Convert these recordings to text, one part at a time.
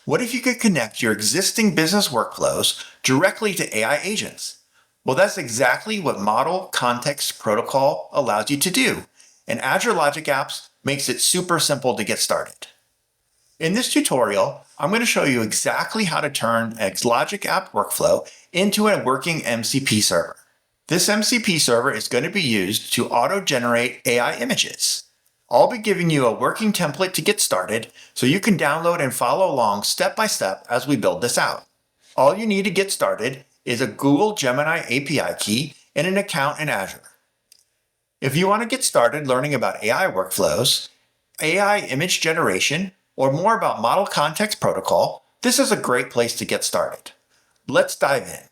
What if you could connect your existing business workflows directly to AI agents? Well, that's exactly what Model Context Protocol allows you to do, and Azure Logic Apps makes it super simple to get started. In this tutorial, I'm going to show you exactly how to turn a Logic App workflow into a working MCP server. This MCP server is going to be used to auto-generate AI images. I'll be giving you a working template to get started so you can download and follow along step by step as we build this out. All you need to get started is a Google Gemini API key and an account in Azure. If you want to get started learning about AI workflows, AI image generation, or more about Model Context Protocol, this is a great place to get started. Let's dive in.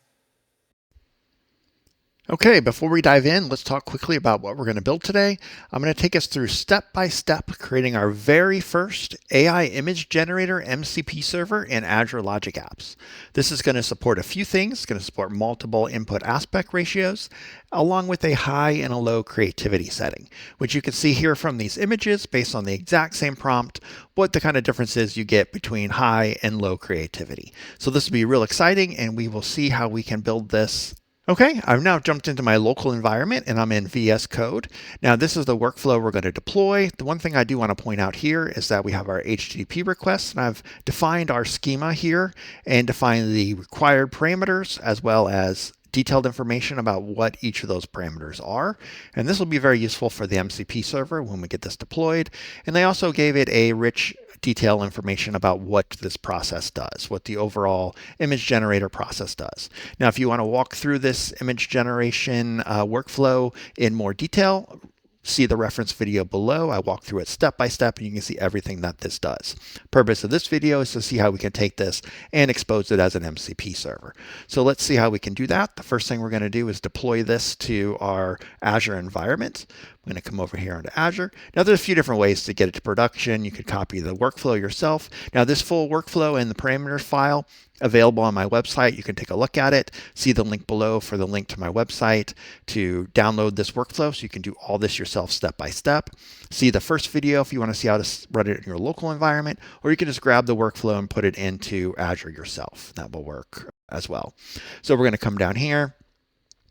Okay, before we dive in, let's talk quickly about what we're going to build today. I'm going to take us through step by step creating our very first AI image generator MCP server in Azure Logic Apps. This is going to support a few things. It's going to support multiple input aspect ratios, along with a high and a low creativity setting, which you can see here from these images based on the exact same prompt, what the kind of differences you get between high and low creativity. So this will be real exciting, and we will see how we can build this. Okay, I've now jumped into my local environment and I'm in VS Code. Now this is the workflow we're going to deploy. The one thing I do want to point out here is that we have our HTTP requests, and I've defined our schema here and defined the required parameters as well as detailed information about what each of those parameters are. And this will be very useful for the MCP server when we get this deployed. And they also gave it a rich detailed information about what this process does, what the overall image generator process does. Now, if you want to walk through this image generation workflow in more detail, see the reference video below. I walk through it step by step, and you can see everything that this does. Purpose of this video is to see how we can take this and expose it as an MCP server. So let's see how we can do that. The first thing we're going to do is deploy this to our Azure environment. I'm going to come over here into Azure. Now there's a few different ways to get it to production. You could copy the workflow yourself. Now this full workflow and the parameters file available on my website. You can take a look at it. See the link below for the link to my website to download this workflow so you can do all this yourself step by step. See the first video if you want to see how to run it in your local environment, or you can just grab the workflow and put it into Azure yourself. That will work as well. So we're going to come down here,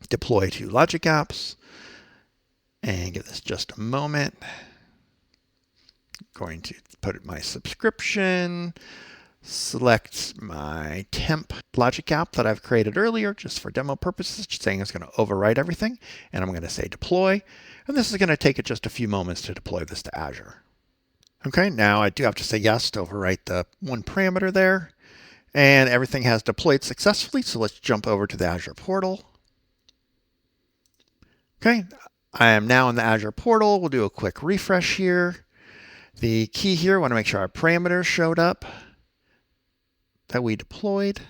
deploy to Logic Apps, and give this just a moment. Going to put my subscription, select my temp Logic app that I've created earlier just for demo purposes, just saying it's going to overwrite everything. And I'm going to say deploy. And this is going to take it just a few moments to deploy this to Azure. Okay, now I do have to say yes to overwrite the one parameter there. And everything has deployed successfully. So let's jump over to the Azure portal. Okay, I am now in the Azure portal. We'll do a quick refresh here. The key here, I want to make sure our parameters showed up that we deployed.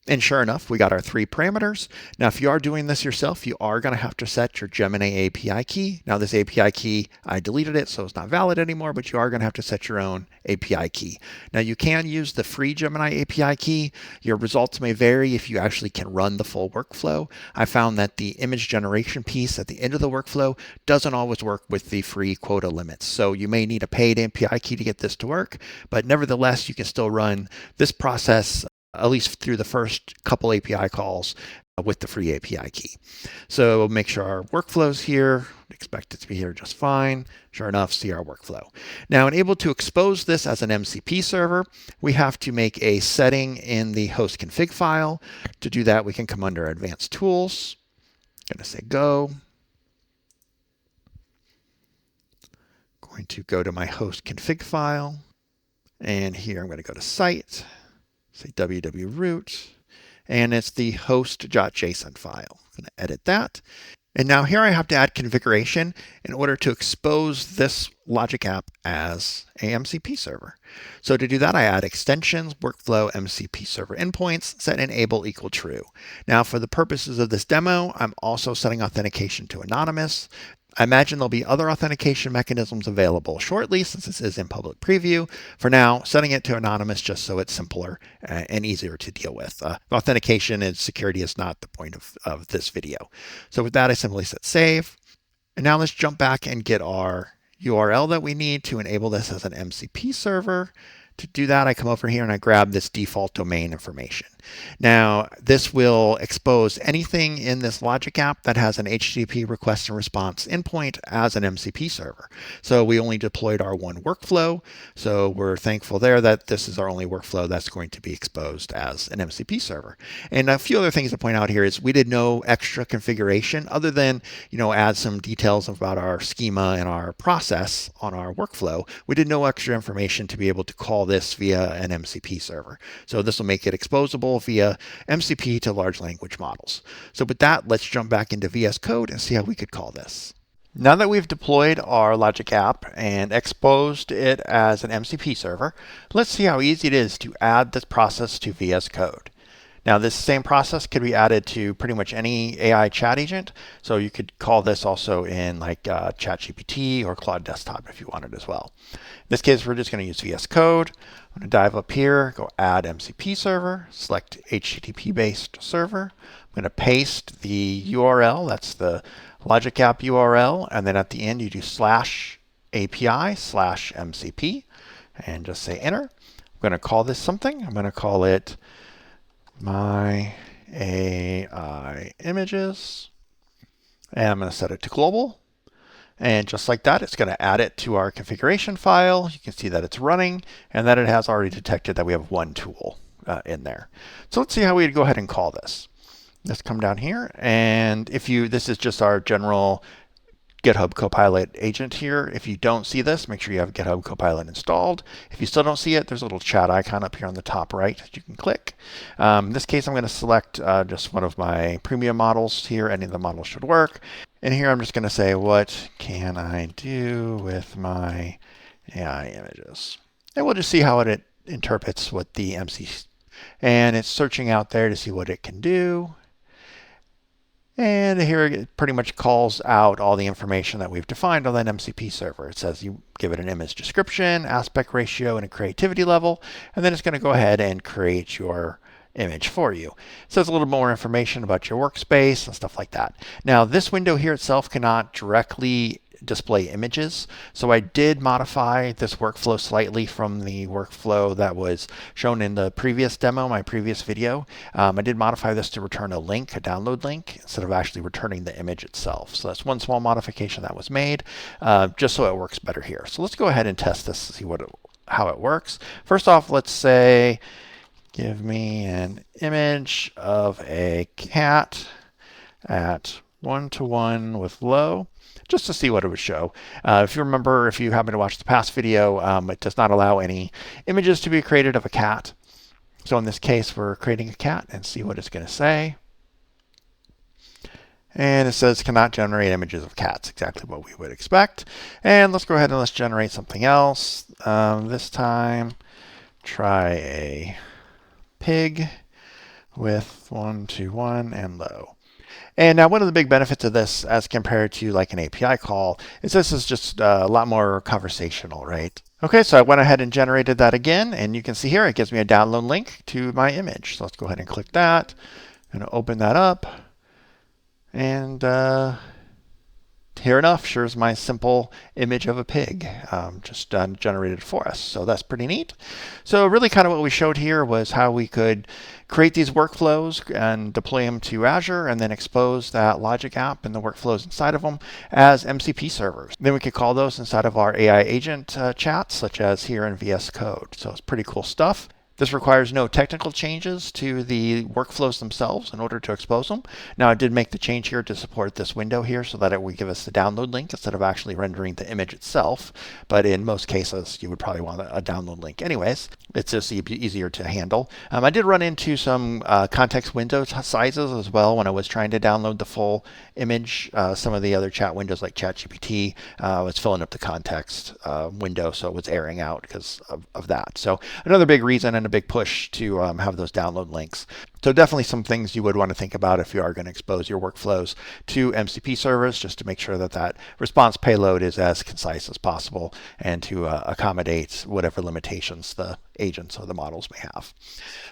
And sure enough, we got our 3 parameters. Now, if you are doing this yourself, you are going to have to set your Gemini API key. Now, this API key, I deleted it, so it's not valid anymore, but you are going to have to set your own API key. Now, you can use the free Gemini API key. Your results may vary if you actually can run the full workflow. I found that the image generation piece at the end of the workflow doesn't always work with the free quota limits. So you may need a paid API key to get this to work, but nevertheless, you can still run this process at least through the first couple API calls with the free API key. So make sure our workflow's here. Expect it to be here just fine. Sure enough, see our workflow. Now, in able to expose this as an MCP server, we have to make a setting in the host config file. To do that, we can come under Advanced Tools. I'm going to say Go. Going to go to my host config file. And here I'm going to go to Site. Say www.root, and it's the host.json file. I'm going to edit that. And now here I have to add configuration in order to expose this Logic app as a MCP server. So to do that, I add extensions, workflow, MCP server endpoints, set enable equal true. Now for the purposes of this demo, I'm also setting authentication to anonymous. I imagine there'll be other authentication mechanisms available shortly since this is in public preview. For now, setting it to anonymous just so it's simpler and easier to deal with. Authentication and security is not the point of this video. So with that, I simply set save. And now let's jump back and get our URL that we need to enable this as an MCP server. To do that, I come over here and I grab this default domain information. Now, this will expose anything in this Logic app that has an HTTP request and response endpoint as an MCP server. So we only deployed our one workflow. So we're thankful there that this is our only workflow that's going to be exposed as an MCP server. And a few other things to point out here is we did no extra configuration other than, add some details about our schema and our process on our workflow. We did no extra information to be able to call this via an MCP server. So this will make it exposable via MCP to large language models. So with that, let's jump back into VS Code and see how we could call this. Now that we've deployed our Logic app and exposed it as an MCP server, let's see how easy it is to add this process to VS Code. Now this same process could be added to pretty much any AI chat agent. So you could call this also in like ChatGPT or Claude Desktop if you wanted as well. In this case, we're just going to use VS Code. I'm going to dive up here, go add MCP server, select HTTP based server. I'm going to paste the URL, that's the Logic app URL, and then at the end you do /API/MCP and just say enter. I'm going to call this something. I'm going to call it my AI images, and I'm going to set it to global. And just like that, it's going to add it to our configuration file. You can see that it's running and that it has already detected that we have one tool in there. So let's see how we'd go ahead and call this. Let's come down here, and this is just our general GitHub Copilot agent here. If you don't see this, make sure you have GitHub Copilot installed. If you still don't see it, there's a little chat icon up here on the top right that you can click. In this case, I'm going to select just one of my premium models here. Any of the models should work. And here I'm just going to say, what can I do with my AI images? And we'll just see how it interprets what the MC, and it's searching out there to see what it can do. And here it pretty much calls out all the information that we've defined on that MCP server. It says you give it an image description, aspect ratio, and a creativity level, and then it's going to go ahead and create your image for you. It says a little more information about your workspace and stuff like that. Now, this window here itself cannot directly display images. So I did modify this workflow slightly from the workflow that was shown in the previous demo, my previous video. I did modify this to return a link, a download link, instead of actually returning the image itself. So that's one small modification that was made, just so it works better here. So let's go ahead and test this to see how it works. First off, let's say, give me an image of a cat at 1:1 with low, just to see what it would show. If you remember, if you happen to watch the past video, it does not allow any images to be created of a cat. So in this case, we're creating a cat and see what it's going to say. And it says cannot generate images of cats, exactly what we would expect. And let's go ahead and let's generate something else. This time, try a pig with 1:1 and low. And now one of the big benefits of this as compared to like an API call is this is just a lot more conversational, right? Okay, so I went ahead and generated that again, and you can see here it gives me a download link to my image. So let's go ahead and click that. I'm going to open that up, and here enough, here's my simple image of a pig just generated for us. So that's pretty neat. So really kind of what we showed here was how we could create these workflows and deploy them to Azure and then expose that Logic app and the workflows inside of them as MCP servers. Then we could call those inside of our AI agent chats, such as here in VS Code. So it's pretty cool stuff. This requires no technical changes to the workflows themselves in order to expose them. Now, I did make the change here to support this window here so that it would give us the download link instead of actually rendering the image itself. But in most cases, you would probably want a download link anyways. It's just easier to handle. I did run into some context window sizes as well when I was trying to download the full image. Some of the other chat windows like ChatGPT was filling up the context window, so it was airing out because of that. So another big reason and a big push to have those download links. So definitely some things you would want to think about if you are going to expose your workflows to MCP servers, just to make sure that that response payload is as concise as possible and to accommodate whatever limitations the agents or the models may have.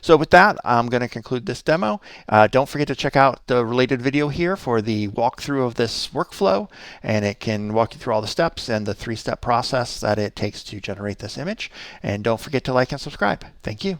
So with that, I'm going to conclude this demo. Don't forget to check out the related video here for the walkthrough of this workflow, and it can walk you through all the steps and the 3-step process that it takes to generate this image. And don't forget to like and subscribe. Thank you.